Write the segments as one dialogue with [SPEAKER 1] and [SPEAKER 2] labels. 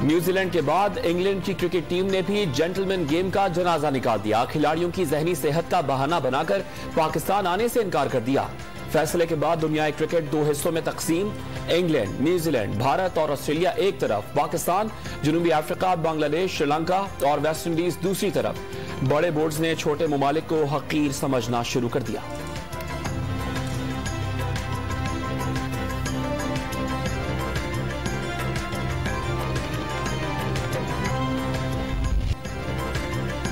[SPEAKER 1] New Zealand के बाद England की क्रिकेट टीम ने भी जेंटलमैन गेम का जनाजा निकाल दिया। खिलाड़ियों की जहनी सेहत का बहाना बनाकर पाकिस्तान आने से इनकार कर दिया। फैसले के बाद दुनियाई क्रिकेट दो हिस्सों में तकसीम। इंग्लैंड, न्यूजीलैंड, भारत और ऑस्ट्रेलिया एक तरफ, पाकिस्तान, जनूबी अफ्रीका, बांग्लादेश, श्रीलंका और वेस्ट इंडीज दूसरी तरफ। बड़े बोर्ड्स ने छोटे मुमालिक को हकीर समझना शुरू कर दिया।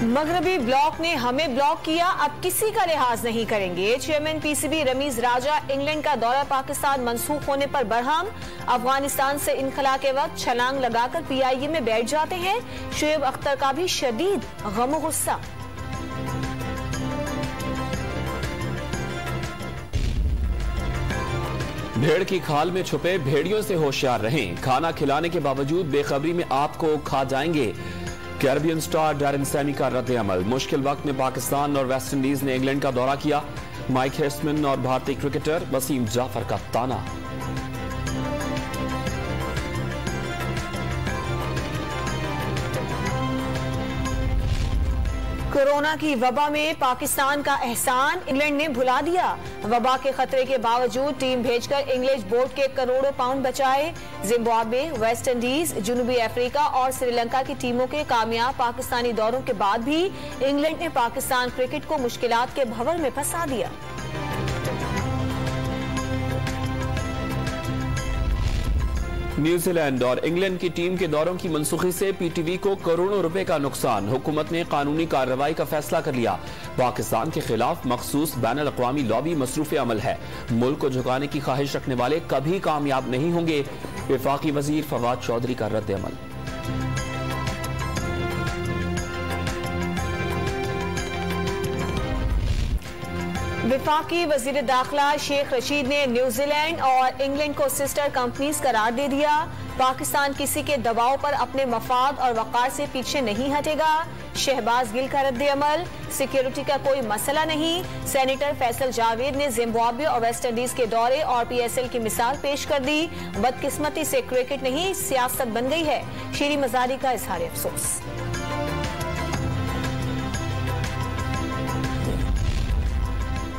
[SPEAKER 2] मगरबी ब्लॉक ने हमें ब्लॉक किया, अब किसी का लिहाज नहीं करेंगे। चेयरमैन पीसीबी रमीज राजा इंग्लैंड का दौरा पाकिस्तान मंसूख होने पर बरहम। अफगानिस्तान से इनखला के वक्त छलांग लगाकर पीआईए में बैठ जाते हैं। शुएब अख्तर का भी शदीद गम गुस्सा।
[SPEAKER 1] भेड़ की खाल में छुपे भेड़ियों से होशियार रहें। खाना खिलाने के बावजूद बेखबरी में आपको खा जाएंगे। कैरिबियन स्टार डैरन सैमी का रद्द-ए-अमल। मुश्किल वक्त में पाकिस्तान और वेस्ट इंडीज ने इंग्लैंड का दौरा किया। माइक हेस्टमैन और भारतीय क्रिकेटर वसीम जाफर का ताना।
[SPEAKER 2] कोरोना की वबा में पाकिस्तान का एहसान इंग्लैंड ने भुला दिया। वबा के खतरे के बावजूद टीम भेजकर इंग्लिश बोर्ड के करोड़ों पाउंड बचाए। जिम्बाब्वे, वेस्ट इंडीज, जनूबी अफ्रीका और श्रीलंका की टीमों के कामयाब पाकिस्तानी दौरों के बाद भी इंग्लैंड ने पाकिस्तान क्रिकेट को मुश्किलात के भंवर में फंसा दिया।
[SPEAKER 1] न्यूजीलैंड और इंग्लैंड की टीम के दौरों की मनसूखी से पीटीवी को करोड़ों रुपए का नुकसान। हुकूमत ने कानूनी कार्रवाई का फैसला कर लिया। पाकिस्तान के खिलाफ मखसूस बैनुल अक़वामी लॉबी मसरूफ अमल है। मुल्क को झुकाने की ख्वाहिश रखने वाले कभी कामयाब नहीं होंगे। वफाकी वजीर फवाद चौधरी का रद्द अमल।
[SPEAKER 2] वफाकी वजीर दाखिला शेख रशीद ने न्यूजीलैंड और इंग्लैंड को सिस्टर कंपनीज करार दे दिया। पाकिस्तान किसी के दबाव पर अपने मफाद और वक़ार से पीछे नहीं हटेगा। शहबाज गिल का रद्द अमल। सिक्योरिटी का कोई मसला नहीं। सेनेटर फैसल जावेद ने जिम्बाब्वे और वेस्ट इंडीज के दौरे और पीएसएल की मिसाल पेश कर दी। बदकिस्मती से क्रिकेट नहीं सियासत बन गई है। शीरी मजारी का इजहार अफसोस।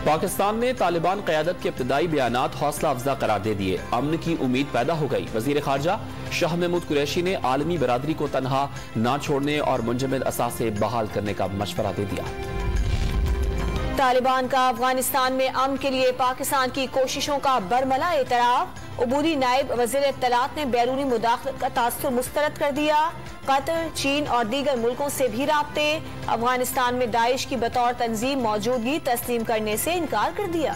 [SPEAKER 1] पाकिस्तान में तालिबान क़यादत के इब्तदाई बयानात हौसला अफजा करार दे दिए। अमन की उम्मीद पैदा हो गई। वजीर खारजा शाह महमूद कुरैशी ने आलमी बरादरी को तनहा न छोड़ने और मुंजमद असासे बहाल करने का मशवरा दे दिया।
[SPEAKER 2] तालिबान का अफगानिस्तान में अमन के लिए पाकिस्तान की कोशिशों का बरमला एतराफ। उबूरी नायब वजीर इत्तलात ने बैरूनी मुदाखलत का तासुर मुस्तरद कर दिया। कतर, चीन और दीगर मुल्कों से भी राब्ते। अफगानिस्तान में दाइश की बतौर तंजीम मौजूदगी तस्लीम करने से इनकार कर दिया।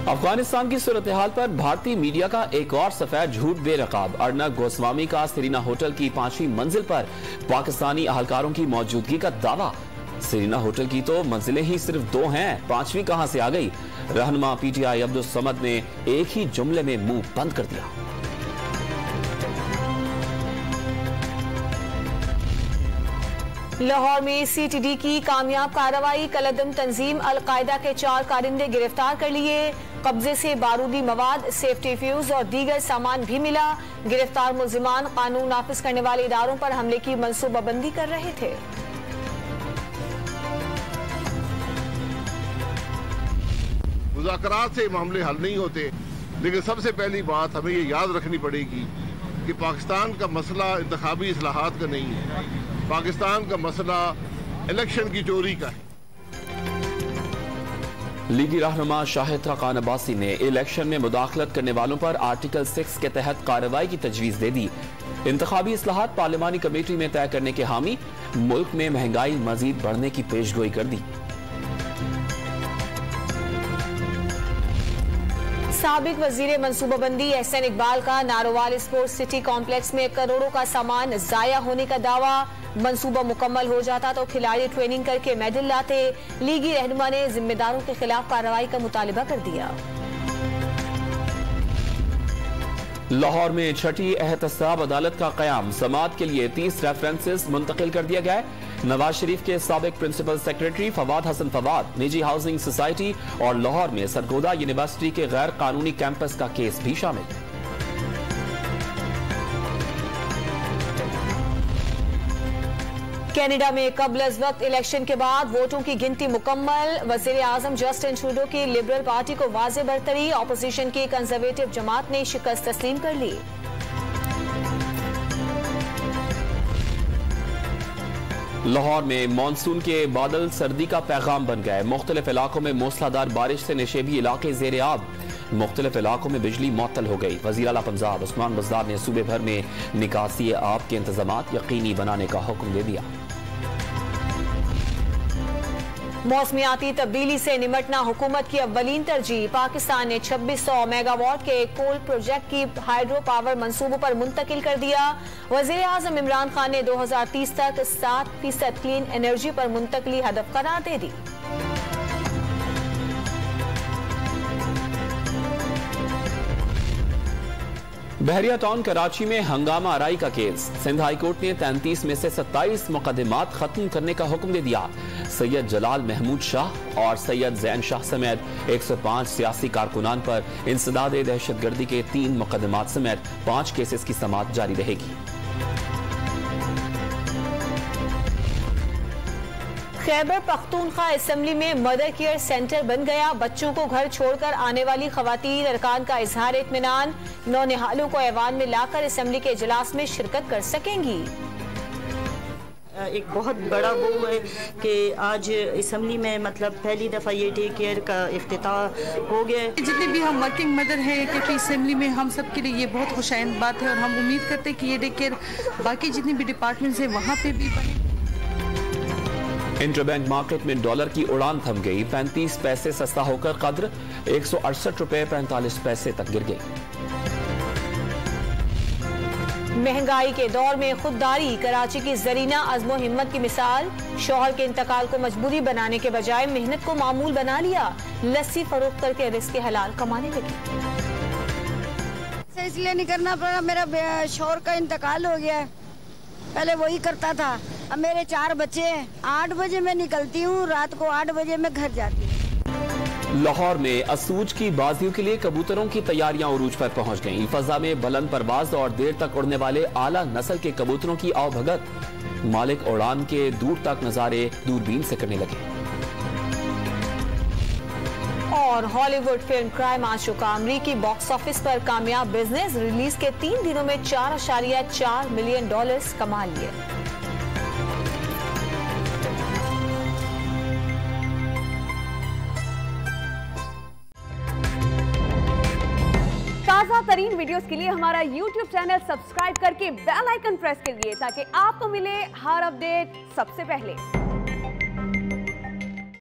[SPEAKER 1] अफगानिस्तान की सूरत हाल पर भारतीय मीडिया का एक और सफेद झूठ बेनकाब। अर्नब गोस्वामी का सेरेना होटल की 5वीं मंजिल पर पाकिस्तानी अहलकारों की मौजूदगी का दावा। सेरेना होटल की तो मंजिलें ही सिर्फ 2 हैं, 5वीं कहां से आ गई? रहनुमा पीटीआई अब्दुल समद ने एक ही जुमले में मुंह बंद कर दिया।
[SPEAKER 2] लाहौर में सीटीडी की कामयाब कार्रवाई। कलदम तंजीम अल-कायदा के 4 कारिंदे गिरफ्तार कर लिए। कब्जे से बारूदी मवाद, सेफ्टी फ्यूज और दीगर सामान भी मिला। गिरफ्तार मुल्जिमान कानून नाफिज करने वाले इदारों पर हमले की मंसूबाबंदी कर रहे थे।
[SPEAKER 3] मुज़ाकरात से मामले हल नहीं होते, लेकिन सबसे पहली बात हमें ये याद रखनी पड़ेगी कि पाकिस्तान का मसला इंतखाबी इस्लाहात का नहीं है। पाकिस्तान का मसला इलेक्शन की चोरी का है।
[SPEAKER 1] लीगी रहनुमा शाहिद खान अब्बासी ने इलेक्शन में मुदाखलत करने वालों पर आर्टिकल 6 के तहत कार्रवाई की तजवीज दे दी। इंतखाबी इस्लाहात पार्लिमानी कमेटी में तय करने के हामी। मुल्क में महंगाई मजीद बढ़ने की पेशगोई कर दी।
[SPEAKER 2] साबिक वजीर मंसूबाबंदी एहसन इकबाल का नारोवाल स्पोर्ट्स सिटी कॉम्प्लेक्स में करोड़ों का सामान जाया होने का दावा। मंसूबा मुकम्मल हो जाता तो खिलाड़ी ट्रेनिंग करके मेडल लाते। लीगी रहनुमा ने जिम्मेदारों के खिलाफ कार्रवाई का मुतालिबा कर दिया।
[SPEAKER 1] लाहौर में 6ठी एहतसाब अदालत का कयाम। समाअत के लिए 30 रेफरेंसेस मुंतकिल कर दिया गया है। नवाज शरीफ के साबिक प्रिंसिपल सेक्रेटरी फवाद हसन फवाद निजी हाउसिंग सोसाइटी और लाहौर में सरगोदा यूनिवर्सिटी के गैर कानूनी कैंपस का केस भी शामिल।
[SPEAKER 2] कनाडा में कबल वक्त इलेक्शन के बाद वोटों की गिनती मुकम्मल। वजीर आजम जस्टिन ट्रूडो की लिबरल पार्टी को वाज़ेह बरतरी। ऑपोजिशन की कंजर्वेटिव जमात ने शिकस्त तस्लीम कर ली।
[SPEAKER 1] लाहौर में मानसून के बादल सर्दी का पैगाम बन गए। मुख्तलिफ इलाकों में मूसलाधार बारिश से नशेबी इलाके ज़ेर आब। मुख्तलिफ इलाकों में बिजली मुअत्तल हो गई। वज़ीर आला पंजाब उस्मान बज़दार ने सूबे भर में निकासी आब के इंतजामात यकीनी बनाने का हुक्म दे दिया।
[SPEAKER 2] मौसमियाती तब्दीली से निमटना हुकूमत की अव्वलीन तरजीह। पाकिस्तान ने 2600 मेगावाट के कोल प्रोजेक्ट की हाइड्रो पावर मंसूबों पर मुंतकिल कर दिया। वजीर आजम इमरान खान ने 2030 तक 7% क्लीन एनर्जी पर मुंतकली हदफ करार दे दी।
[SPEAKER 1] बहरिया टाउन कराची में हंगामा आराई का केस। सिंध हाई कोर्ट ने 33 में से 27 मुकदमात खत्म करने का हुक्म दे दिया। सैयद जलाल महमूद शाह और सैयद जैन शाह समेत 105 सियासी कारकुनान पर इंसदाद दहशतगर्दी के 3 मुकदमात समेत 5 केसेस की समाअत जारी रहेगी।
[SPEAKER 2] खैबर पख्तूनख्वा असेंबली में मदर केयर सेंटर बन गया। बच्चों को घर छोड़कर आने वाली खवातीन अरकान का इजहार इत्मीनान। नौनिहालों को ऐवान में लाकर असेंबली के इजलास में शिरकत कर सकेंगी।
[SPEAKER 4] एक बहुत बड़ा वो है कि आज असेंबली में मतलब पहली दफ़ा ये डे केयर का इफ्तिताह हो गया।
[SPEAKER 5] जितने भी हम वर्किंग मदर है कि असेंबली में हम सब के लिए ये बहुत खुशाइंद बात है और हम उम्मीद करते हैं कि ये डे केयर बाकी जितने भी डिपार्टमेंट्स हैं वहाँ पे भी बने।
[SPEAKER 1] इंटरबैंक मार्केट में डॉलर की उड़ान थम गई। 35 पैसे सस्ता होकर कद्र 168 रुपए 45 पैसे तक गिर गई।
[SPEAKER 2] महंगाई के दौर में खुददारी। कराची की जरीना अज़्मो हिम्मत की मिसाल। शौहर के इंतकाल को मजबूरी बनाने के बजाय मेहनत को मामूल बना लिया। लस्सी फरोख्त करके रिज़्क़ हलाल कमाने लगी।
[SPEAKER 6] इसलिए नहीं करना पड़ा, मेरा शौहर का इंतकाल हो गया है। पहले वही करता था। अब मेरे 4 बच्चे हैं। 8 बजे मैं निकलती हूँ, रात को 8 बजे मैं घर जाती हूँ।
[SPEAKER 1] लाहौर में असूज की बाजियों के लिए कबूतरों की तैयारियां उरूज पर पहुंच गईं। फजा में बुलंद परवाज और देर तक उड़ने वाले आला नस्ल के कबूतरों की आवभगत। मालिक उड़ान के दूर तक नजारे दूरबीन से करने लगे।
[SPEAKER 2] और हॉलीवुड फिल्म क्राइम आशुका अमरीकी बॉक्स ऑफिस पर कामयाब बिजनेस। रिलीज के 3 दिनों में $4.4 मिलियन कमा लिए।
[SPEAKER 7] ताज़ा तरीन वीडियोस के लिए हमारा YouTube चैनल सब्सक्राइब करके बेल आइकन प्रेस कीजिए ताकि आपको मिले हर अपडेट सबसे पहले।